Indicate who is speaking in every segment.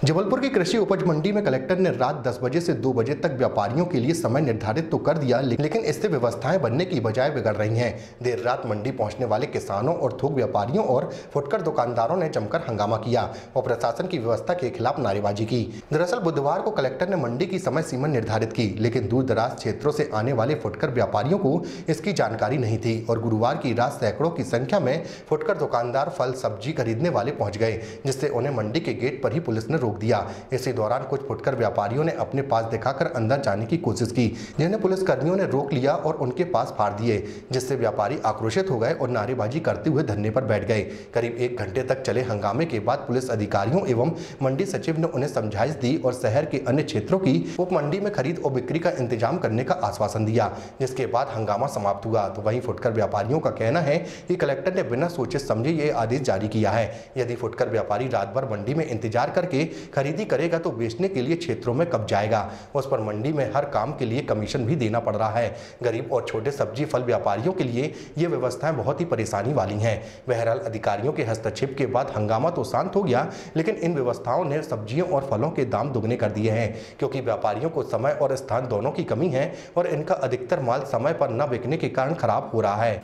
Speaker 1: जबलपुर की कृषि उपज मंडी में कलेक्टर ने रात 10 बजे से 2 बजे तक व्यापारियों के लिए समय निर्धारित तो कर दिया, लेकिन इससे व्यवस्थाएं बनने की बजाय बिगड़ रही हैं। देर रात मंडी पहुंचने वाले किसानों और थोक व्यापारियों और फुटकर दुकानदारों ने जमकर हंगामा किया और प्रशासन की व्यवस्था के खिलाफ नारेबाजी की। दरअसल बुधवार को कलेक्टर ने मंडी की समय सीमा निर्धारित की, लेकिन दूर दराज क्षेत्रों से आने वाले फुटकर व्यापारियों को इसकी जानकारी नहीं थी और गुरुवार की रात सैकड़ों की संख्या में फुटकर दुकानदार फल सब्जी खरीदने वाले पहुंच गए, जिससे उन्हें मंडी के गेट पर ही पुलिस ने रोक दिया। इसी दौरान कुछ फुटकर व्यापारियों ने अपने पास दिखाकर अंदर जाने की कोशिश की, जिन्हें पुलिस कर्मियों ने रोक लिया और उनके पास फाड़ दिए, जिससे व्यापारी आक्रोशित हो गए और नारेबाजी करते हुए धरने पर बैठ गए। करीब 1 घंटे तक चले हंगामे के बाद पुलिस अधिकारियों एवं मंडी सचिव ने उन्हें समझाइश दी और शहर के अन्य क्षेत्रों की उप मंडी में खरीद और बिक्री का इंतजाम करने का आश्वासन दिया, जिसके बाद हंगामा समाप्त हुआ। तो वहीं फुटकर व्यापारियों का कहना है कि कलेक्टर ने बिना सोचे समझे ये आदेश जारी किया है। यदि फुटकर व्यापारी रात भर मंडी में इंतजार करके खरीदी करेगा तो बेचने के लिए क्षेत्रों में कब जाएगा। उस पर मंडी में हर काम के लिए कमीशन भी देना पड़ रहा है। गरीब और छोटे सब्जी फल व्यापारियों के लिए ये व्यवस्थाएं बहुत ही परेशानी वाली हैं। बहरहाल अधिकारियों के हस्तक्षेप के बाद हंगामा तो शांत हो गया, लेकिन इन व्यवस्थाओं ने सब्जियों और फलों के दाम दुगने कर दिए हैं, क्योंकि व्यापारियों को समय और स्थान दोनों की कमी है और इनका अधिकतर माल समय पर न बिकने के कारण खराब हो रहा है।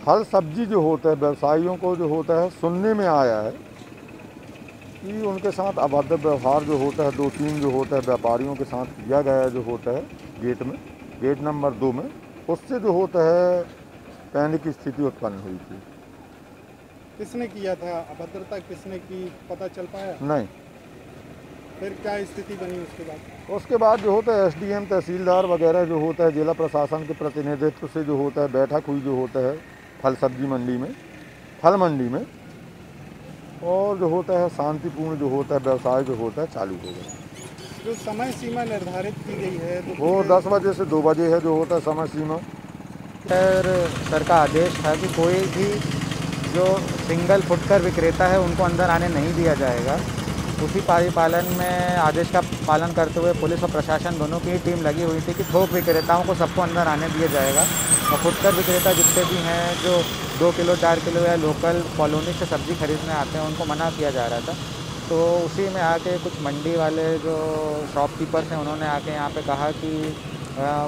Speaker 2: फल सब्जी जो होता है व्यवसायियों को जो होता है सुनने में आया है कि उनके साथ अभद्र व्यवहार जो होता है 2-3 जो होता है व्यापारियों के साथ किया गया जो होता है गेट नंबर 2 में, उससे जो होता है पैनिक की स्थिति उत्पन्न हुई थी।
Speaker 3: किसने किया था अभद्रता, किसने की पता चल पाया?
Speaker 2: नहीं।
Speaker 3: फिर क्या स्थिति बनी
Speaker 2: उसके बाद जो होता है एसडीएम तहसीलदार वगैरह जो होता है जिला प्रशासन के प्रतिनिधित्व से जो होता है बैठक हुई जो होता है फल मंडी में और जो होता है शांतिपूर्ण जो होता है व्यवसाय जो होता है चालू हो गया।
Speaker 3: जो समय सीमा निर्धारित की गई है तो
Speaker 2: वो 10 बजे से 2 बजे है जो होता है समय सीमा।
Speaker 4: सर का आदेश था कि कोई भी जो सिंगल फुटकर विक्रेता है उनको अंदर आने नहीं दिया जाएगा। उसी पालन में आदेश का पालन करते हुए पुलिस और प्रशासन दोनों की टीम लगी हुई थी कि थोक विक्रेताओं को सबको अंदर आने दिया जाएगा और फुटकर विक्रेता जितने भी हैं जो 2 किलो 4 किलो या लोकल कॉलोनी से सब्ज़ी खरीदने आते हैं उनको मना किया जा रहा था। तो उसी में आके कुछ मंडी वाले जो शॉपकीपर्स हैं उन्होंने आके यहाँ पे कहा कि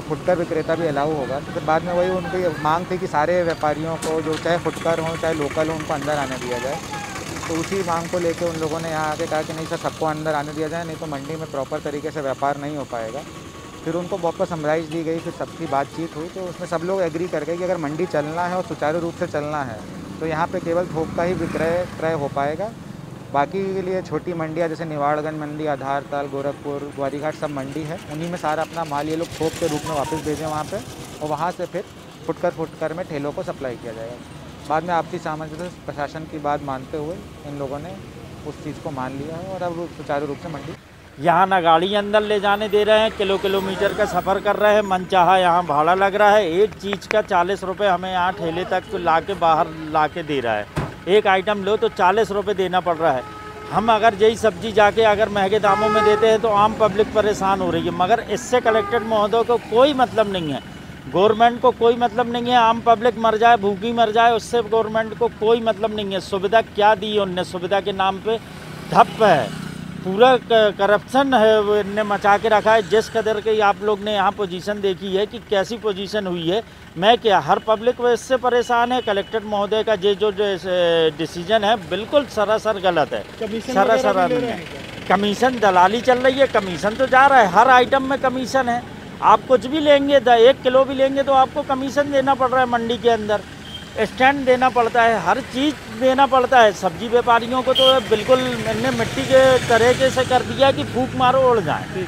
Speaker 4: फुटकर विक्रेता भी अलाउ होगा। तो फिर बाद में वही उनकी मांग थी कि सारे व्यापारियों को जो चाहे फुटकर हों चाहे लोकल हो उनको अंदर आने दिया जाए। तो उसी मांग को लेके उन लोगों ने यहाँ आके कहा कि नहीं सर सबको अंदर आने दिया जाए, नहीं तो मंडी में प्रॉपर तरीके से व्यापार नहीं हो पाएगा। फिर उनको वापस समझाइश दी गई, फिर सबकी बातचीत हुई तो उसमें सब लोग एग्री कर गए कि अगर मंडी चलना है और सुचारू रूप से चलना है तो यहाँ पे केवल थोक का ही विक्रय क्रय हो पाएगा। बाकी के लिए छोटी मंडियाँ जैसे निवाड़गंज मंडी, आधारताल, गोरखपुर, ग्वारीघाट सब मंडी है, उन्हीं में सारा अपना माल ये लोग थोक के रूप में वापस भेजें वहाँ पे और वहाँ से फिर फुटकर में ठेलों को सप्लाई किया जाएगा। बाद में आपसी सामंजस्य प्रशासन की बात मानते हुए इन लोगों ने उस चीज़ को मान लिया है और अब सुचारू रूप से मंडी
Speaker 5: यहाँ ना गाड़ी अंदर ले जाने दे रहे हैं, किलोमीटर का सफ़र कर रहे हैं, मनचाहा यहाँ भाड़ा लग रहा है। एक चीज़ का 40 रुपये हमें यहाँ ठेले तक ला के बाहर ला के दे रहा है। एक आइटम लो तो 40 रुपये देना पड़ रहा है। हम अगर यही सब्जी जाके अगर महंगे दामों में देते हैं तो आम पब्लिक परेशान हो रही है, मगर इससे कलेक्टर महोदय को कोई मतलब नहीं है, गवर्नमेंट को कोई मतलब नहीं है। आम पब्लिक मर जाए, भूखी मर जाए, उससे गवर्नमेंट को कोई मतलब नहीं है। सुविधा क्या दी उनने, सुविधा के नाम पे ठप्प है, पूरा करप्शन है वो इनने मचा के रखा है। जिस कदर के आप लोग ने यहाँ पोजीशन देखी है कि कैसी पोजीशन हुई है, मैं क्या हर पब्लिक वो इससे परेशान है। कलेक्टर महोदय का जो डिसीजन है बिल्कुल सरासर गलत है, सरासर नहीं है। कमीशन दलाली चल रही है, कमीशन तो जा रहा है, हर आइटम में कमीशन है। आप कुछ भी लेंगे 1 किलो भी लेंगे तो आपको कमीशन देना पड़ रहा है। मंडी के अंदर स्टैंड देना पड़ता है, हर चीज़ देना पड़ता है। सब्जी व्यापारियों को तो बिल्कुल इनने मिट्टी के तरीके से कर दिया कि फूंक मारो उड़ जाए।